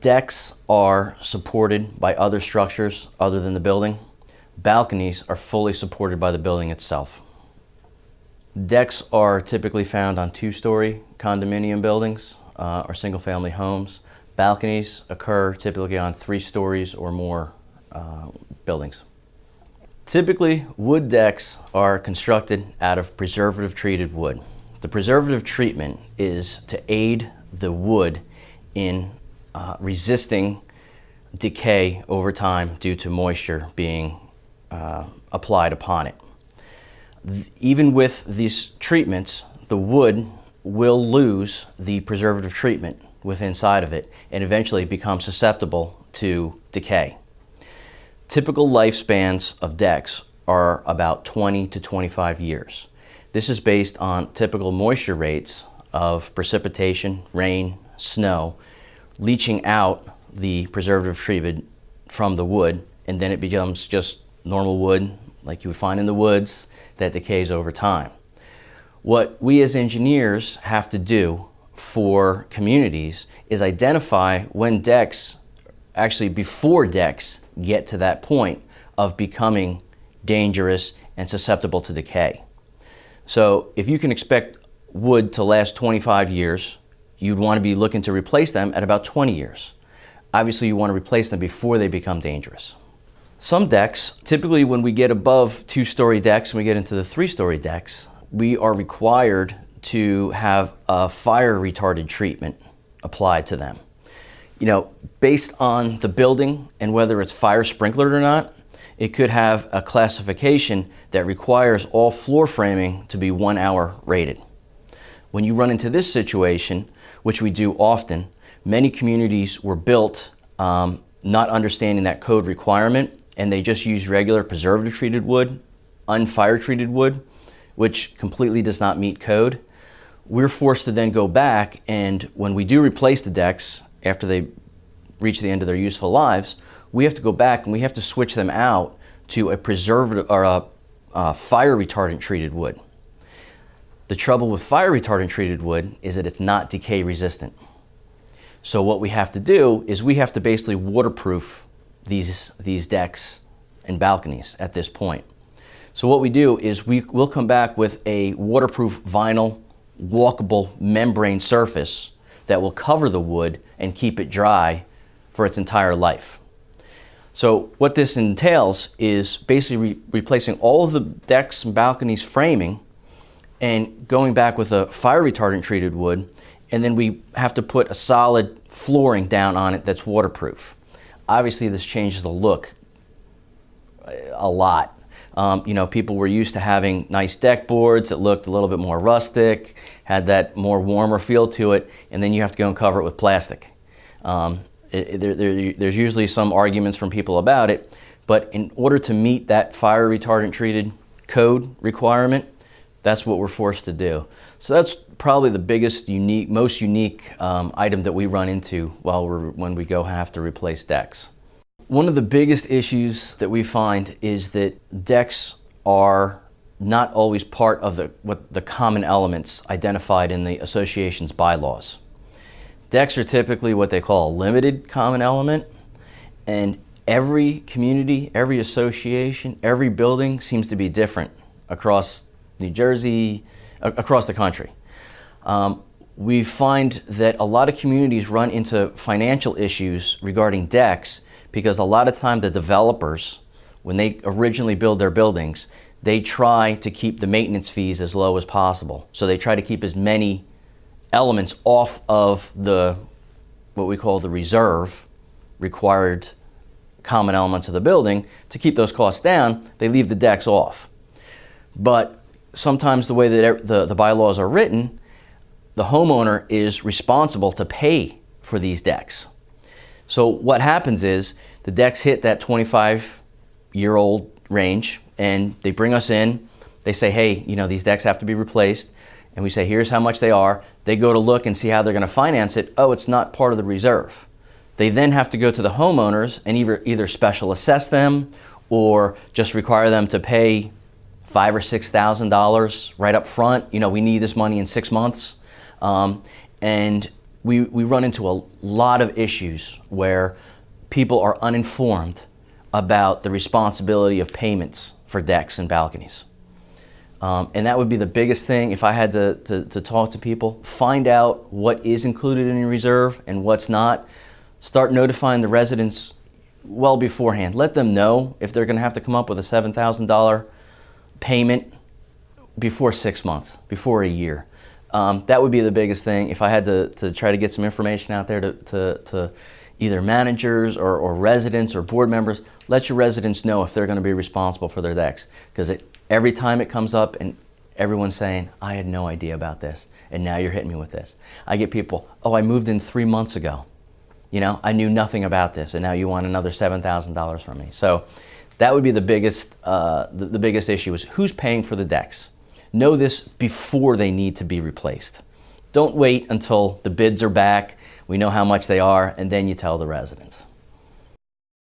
Decks are supported by other structures other than the building. Balconies are fully supported by the building itself. Decks are typically found on two-story condominium buildings or single-family homes. Balconies occur typically on 3 stories or more buildings. Typically, wood decks are constructed out of preservative-treated wood. The preservative treatment is to aid the wood in resisting decay over time due to moisture being applied upon it. Even with these treatments, the wood will lose the preservative treatment within inside of it and eventually become susceptible to decay. Typical lifespans of decks are about 20 to 25 years. This is based on typical moisture rates of precipitation, rain, snow, leaching out the preservative treatment from the wood, and then it becomes just normal wood like you would find in the woods that decays over time. What we as engineers have to do for communities is identify when decks, actually before decks get to that point of becoming dangerous and susceptible to decay. So if you can expect wood to last 25 years, you'd want to be looking to replace them at about 20 years. Obviously, you want to replace them before they become dangerous. Some decks, typically when we get above 2-story decks and we get into the 3-story decks, we are required to have a fire retardant treatment applied to them. You know, based on the building and whether it's fire sprinklered or not, it could have a classification that requires all floor framing to be 1 hour rated. When you run into this situation, which we do often, many communities were built not understanding that code requirement, and they just use regular preservative treated wood, unfire treated wood, which completely does not meet code. We're forced to then go back, and when we do replace the decks after they reach the end of their useful lives, we have to go back and we have to switch them out to a preservative or a fire retardant treated wood. The trouble with fire retardant treated wood is that it's not decay resistant. So what we have to do is we have to basically waterproof these decks and balconies at this point. So what we do is we'll come back with a waterproof vinyl walkable membrane surface that will cover the wood and keep it dry for its entire life. So what this entails is basically replacing all of the decks and balconies framing and going back with a fire retardant treated wood, and then we have to put a solid flooring down on it that's waterproof. Obviously this changes the look a lot. You know, people were used to having nice deck boards that looked a little bit more rustic, had that more warmer feel to it, and then you have to go and cover it with plastic. There's usually some arguments from people about it, but in order to meet that fire retardant treated code requirement, that's what we're forced to do. So that's probably the biggest, most unique item that we run into when we go have to replace decks. One of the biggest issues that we find is that decks are not always part of the common elements identified in the association's bylaws. Decks are typically what they call a limited common element, and every community, every association, every building seems to be different across New Jersey, across the country. We find that a lot of communities run into financial issues regarding decks because a lot of time the developers, when they originally build their buildings, they try to keep the maintenance fees as low as possible. So they try to keep as many elements off of what we call the reserve required common elements of the building. To keep those costs down, they leave the decks off. But sometimes the way that the bylaws are written, the homeowner is responsible to pay for these decks. So what happens is the decks hit that 25-year-old range, and they bring us in. They say, hey, you know, these decks have to be replaced. And we say, here's how much they are. They go to look and see how they're going to finance it. Oh, it's not part of the reserve. They then have to go to the homeowners and either special assess them or just require them to pay $5,000 or $6,000 right up front. You know, we need this money in 6 months. And we run into a lot of issues where people are uninformed about the responsibility of payments for decks and balconies. And that would be the biggest thing if I had to talk to people. Find out what is included in your reserve and what's not. Start notifying the residents well beforehand. Let them know if they're going to have to come up with a $7,000 payment before 6 months, before a year. That would be the biggest thing. If I had to try to get some information out there to either managers or residents or board members, let your residents know if they're going to be responsible for their decks. Because every time it comes up and everyone's saying, I had no idea about this, and now you're hitting me with this. I get people, oh, I moved in 3 months ago. You know, I knew nothing about this, and now you want another $7,000 from me. So that would be the biggest issue is who's paying for the decks. Know this before they need to be replaced. Don't wait until the bids are back, we know how much they are, and then you tell the residents.